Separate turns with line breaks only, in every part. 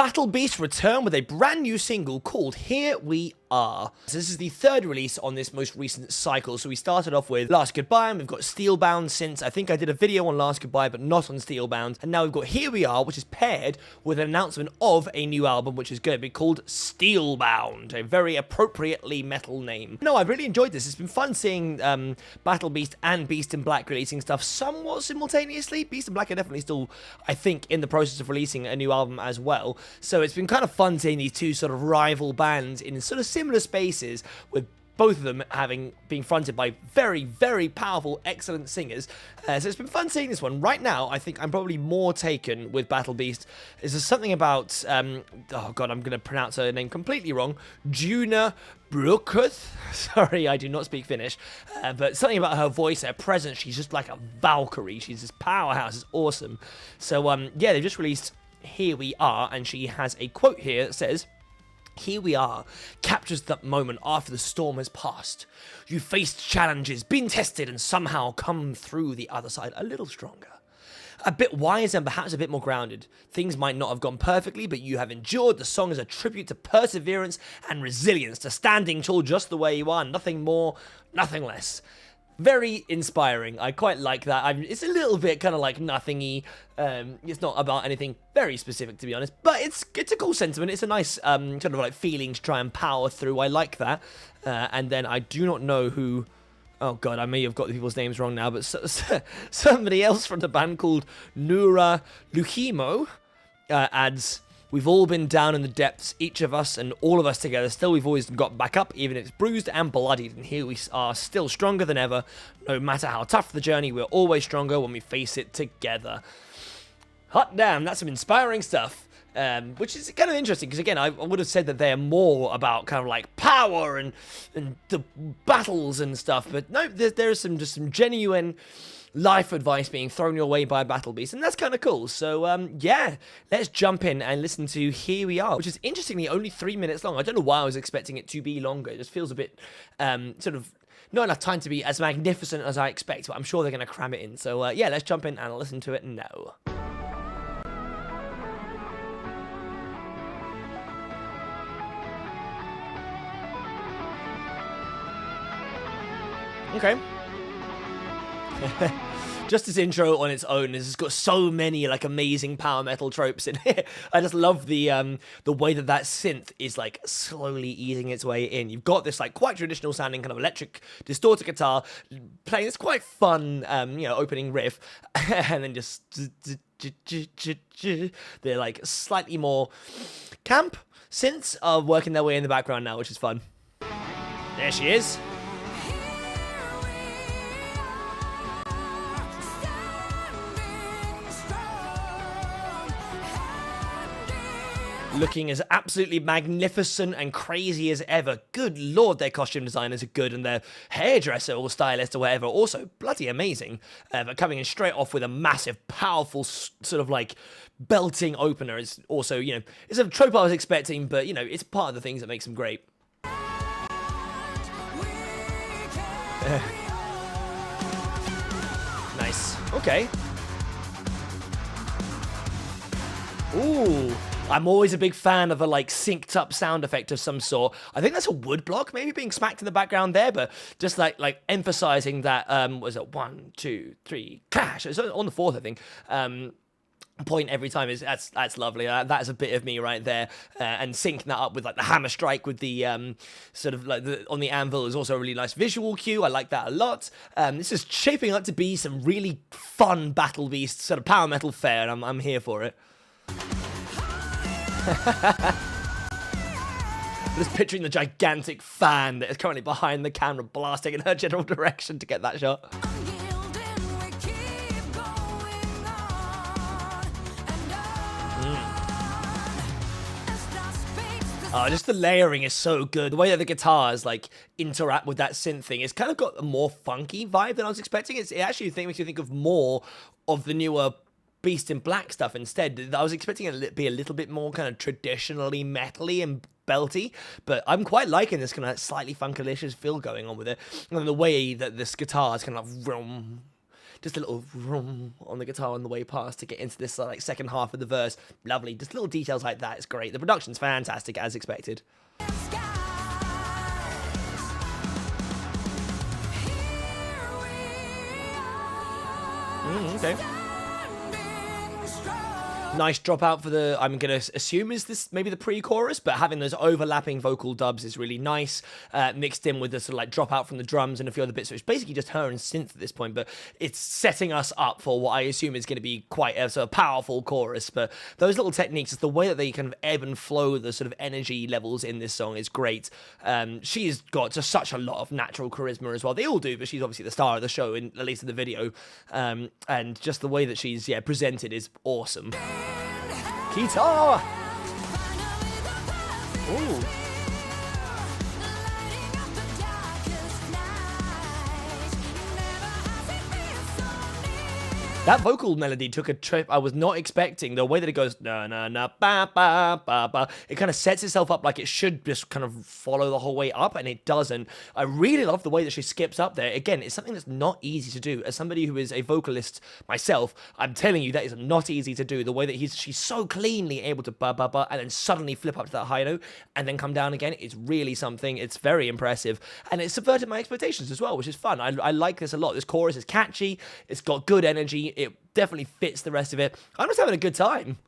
Battle Beast return with a brand new single called Here We Are. So this is the third release on this most recent cycle. So we started off with Last Goodbye, and we've got Steelbound since. I think I did a video on Last Goodbye, but not on Steelbound. And now we've got Here We Are, which is paired with an announcement of a new album, which is going to be called Steelbound, a very appropriately metal name. No, I've really enjoyed this. It's been fun seeing Battle Beast and Beast in Black releasing stuff somewhat simultaneously. Beast in Black are definitely still, I think, in the process of releasing a new album as well. So it's been kind of fun seeing these two sort of rival bands in sort of similar spaces, with both of them being fronted by very, very powerful, excellent singers. So it's been fun seeing this one. Right now, I think I'm probably more taken with Battle Beast. There's something about, oh god, I'm going to pronounce her name completely wrong, Juna Brukuth. Sorry, I do not speak Finnish. But something about her voice, her presence, she's just like a Valkyrie. She's this powerhouse, it's awesome. So, yeah, they've just released Here We Are, and she has a quote here that says, "Here we are, captures that moment after the storm has passed. You faced challenges, been tested, and somehow come through the other side a little stronger. A bit wiser and perhaps a bit more grounded. Things might not have gone perfectly, but you have endured. The song is a tribute to perseverance and resilience, to standing tall just the way you are, nothing more, nothing less." Very inspiring. I quite like that. It's a little bit kind of like nothingy. It's not about anything very specific, to be honest, but it's a cool sentiment. It's a nice sort of like feeling to try and power through. I like that. And then I do not know who. Oh god, I may have got the people's names wrong now, but somebody else from the band called Nura Luchimo adds, "We've all been down in the depths, each of us and all of us together. Still, we've always got back up, even if it's bruised and bloodied. And here we are, still stronger than ever. No matter how tough the journey, we're always stronger when we face it together." Hot damn, that's some inspiring stuff. Which is kind of interesting, because again, I would have said that they're more about kind of like power and the battles and stuff. But no, there is just some genuine life advice being thrown your way by Battle Beast, and that's kind of cool. So yeah, let's jump in and listen to Here We Are, which is interestingly only 3 minutes long. I don't know why I was expecting it to be longer. It just feels a bit sort of not enough time to be as magnificent as I expect, but I'm sure they're going to cram it in. So yeah, let's jump in and listen to it now. Okay. Just this intro on its own has got so many like amazing power metal tropes in it. I just love the way that synth is like slowly easing its way in. You've got this like quite traditional sounding kind of electric distorted guitar playing this quite fun opening riff, and then just they're like slightly more camp synths are working their way in the background now, which is fun. There she is. Looking as absolutely magnificent and crazy as ever. Good lord, their costume designers are good, and their hairdresser or stylist or whatever also bloody amazing. But coming in straight off with a massive, powerful sort of like belting opener is also, it's a trope I was expecting, but it's part of the things that makes them great. Nice. Okay. Ooh. I'm always a big fan of a like synced up sound effect of some sort. I think that's a wood block maybe being smacked in the background there, but just like emphasizing that was it 1, 2, 3 clash. It's on the fourth, I think. Point every time is that's lovely. That is a bit of me right there, and syncing that up with like the hammer strike with the sort of like on the anvil is also a really nice visual cue. I like that a lot. This is shaping up to be some really fun Battle Beast sort of power metal fare, and I'm here for it. Just picturing the gigantic fan that is currently behind the camera blasting in her general direction to get that shot. Oh, just the layering is so good. The way that the guitars like interact with that synth thing, it's kind of got a more funky vibe than I was expecting. It actually makes you think of more of the newer Beast in Black stuff instead. I was expecting it to be a little bit more kind of traditionally metally and belty, but I'm quite liking this kind of slightly funkalicious feel going on with it. And the way that this guitar is kind of just a little vroom on the guitar on the way past to get into this like second half of the verse. Lovely. Just little details like that. It's great. The production's fantastic as expected. Okay. Nice drop out for the, I'm going to assume is this maybe the pre-chorus, but having those overlapping vocal dubs is really nice, mixed in with the sort of like drop out from the drums and a few other bits. So it's basically just her and synth at this point, but it's setting us up for what I assume is going to be quite a sort of powerful chorus. But those little techniques, the way that they kind of ebb and flow the sort of energy levels in this song is great. She's got just such a lot of natural charisma as well. They all do, but she's obviously the star of the show, at least in the video. And just the way that she's presented is awesome. Guitar! Ooh. That vocal melody took a trip I was not expecting. The way that it goes, na na na ba ba ba ba, it kind of sets itself up like it should just kind of follow the whole way up, and it doesn't. I really love the way that she skips up there. Again, it's something that's not easy to do. As somebody who is a vocalist myself, I'm telling you that is not easy to do. The way that she's so cleanly able to ba ba ba and then suddenly flip up to that high note and then come down again. It's really something. It's very impressive, and it subverted my expectations as well, which is fun. I like this a lot. This chorus is catchy. It's got good energy. It definitely fits the rest of it. I'm just having a good time.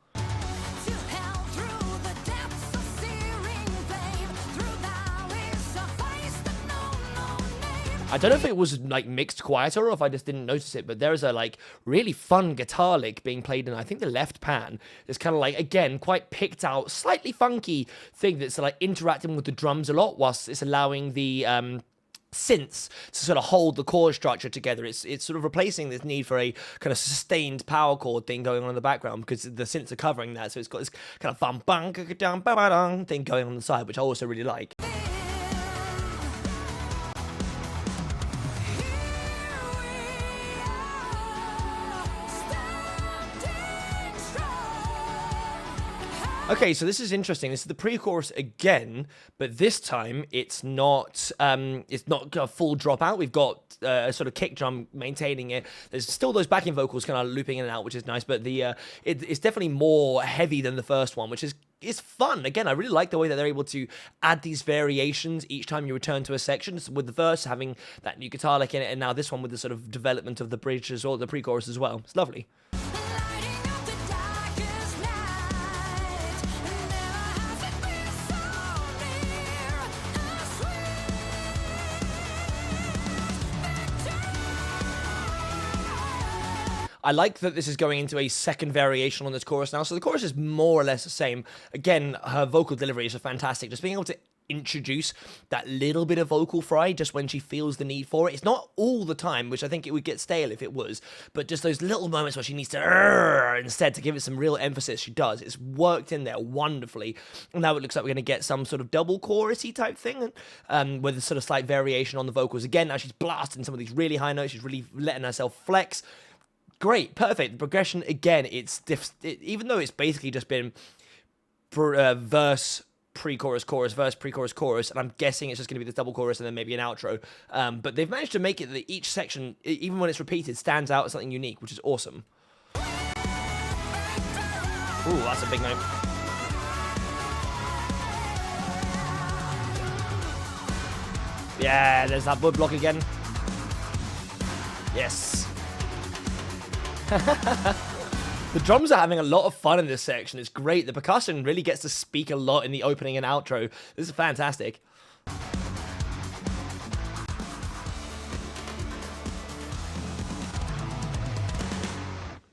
I don't know if it was like mixed quieter or if I just didn't notice it, but there is a like really fun guitar lick being played in, I think, the left pan. It's kind of like, again, quite picked out, slightly funky thing that's like interacting with the drums a lot whilst it's allowing the synths to sort of hold the chord structure together. It's sort of replacing this need for a kind of sustained power chord thing going on in the background because the synths are covering that. So it's got this kind of bum bum dum ba ba dum thing going on the side, which I also really like. Okay, so this is interesting. This is the pre-chorus again, but this time it's not a full dropout. We've got a sort of kick drum maintaining it. There's still those backing vocals kind of looping in and out, which is nice, but it's definitely more heavy than the first one, which is fun. Again, I really like the way that they're able to add these variations each time you return to a section, with the verse having that new guitar lick in it, and now this one with the sort of development of the bridge as well, the pre-chorus as well. It's lovely. I like that this is going into a second variation on this chorus now. So the chorus is more or less the same. Again, her vocal delivery is fantastic. Just being able to introduce that little bit of vocal fry just when she feels the need for it. It's not all the time, which I think it would get stale if it was, but just those little moments where she needs to instead to give it some real emphasis, she does. It's worked in there wonderfully. And now it looks like we're going to get some sort of double chorusy type thing with a sort of slight variation on the vocals. Again, now she's blasting some of these really high notes. She's really letting herself flex. Great, perfect. The progression, again, even though it's basically just been verse, pre-chorus, chorus, verse, pre-chorus, chorus, and I'm guessing it's just going to be this double chorus and then maybe an outro. But they've managed to make it that each section, even when it's repeated, stands out as something unique, which is awesome. Ooh, that's a big note. Yeah, there's that wood block again. Yes. The drums are having a lot of fun in this section. It's great. The percussion really gets to speak a lot in the opening and outro. This is fantastic.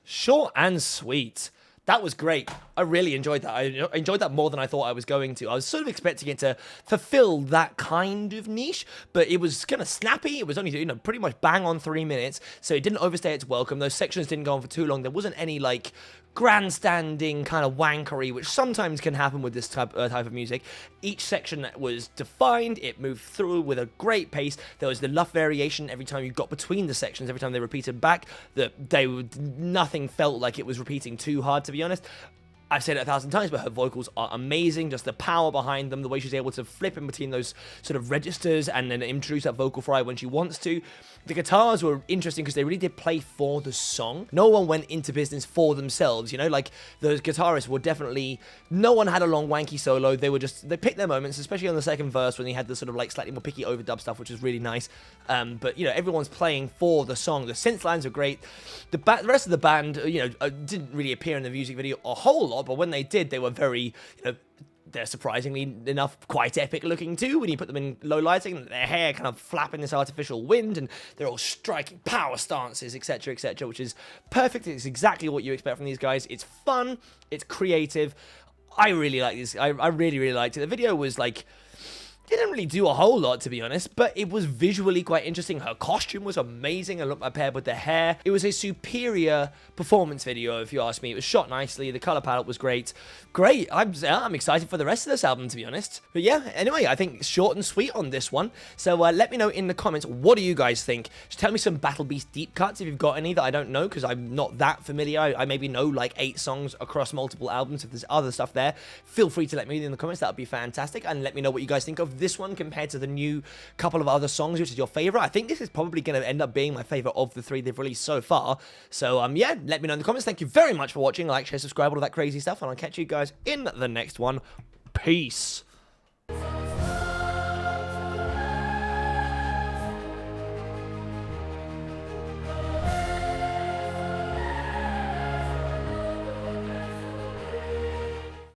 Short and sweet. That was great. I really enjoyed that. I enjoyed that more than I thought I was going to. I was sort of expecting it to fulfill that kind of niche, but it was kind of snappy. It was only, pretty much bang on 3 minutes, so it didn't overstay its welcome. Those sections didn't go on for too long. There wasn't any, like, grandstanding kind of wankery, which sometimes can happen with this type of music. Each section was defined. It moved through with a great pace. There was enough variation every time you got between the sections, every time they repeated back, that nothing felt like it was repeating too hard, to be honest. I've said it 1,000 times, but her vocals are amazing. Just the power behind them, the way she's able to flip in between those sort of registers and then introduce that vocal fry when she wants to. The guitars were interesting because they really did play for the song. No one went into business for themselves, you know, like those guitarists were definitely, no one had a long wanky solo. They picked their moments, especially on the second verse when they had the sort of like slightly more picky overdub stuff, which was really nice. But, you know, everyone's playing for the song. The synth lines are great. The rest of the band, you know, didn't really appear in the music video a whole lot, but when they did, they were very, you know, they're surprisingly enough quite epic looking too when you put them in low lighting, and their hair kind of flapping this artificial wind, and they're all striking power stances, etc., etc., which is perfect. It's exactly what you expect from these guys. It's fun, it's creative. I really like this. I really, really liked it. The video was like, didn't really do a whole lot, to be honest, but it was visually quite interesting. Her costume was amazing, and looked paired with the hair. It was a superior performance video, if you ask me. It was shot nicely. The color palette was great. Great. I'm excited for the rest of this album, to be honest. But yeah, anyway, I think short and sweet on this one. So let me know in the comments, what do you guys think? Just tell me some Battle Beast deep cuts if you've got any that I don't know, because I'm not that familiar. I maybe know like 8 songs across multiple albums. If there's other stuff there, feel free to let me know in the comments. That would be fantastic. And let me know what you guys think of this one compared to the new couple of other songs, which is your favorite. I think this is probably going to end up being my favorite of the 3 they've released so far. So yeah, let me know in the comments. Thank you very much for watching. Like, share, subscribe, all of that crazy stuff, and I'll catch you guys in the next one. Peace.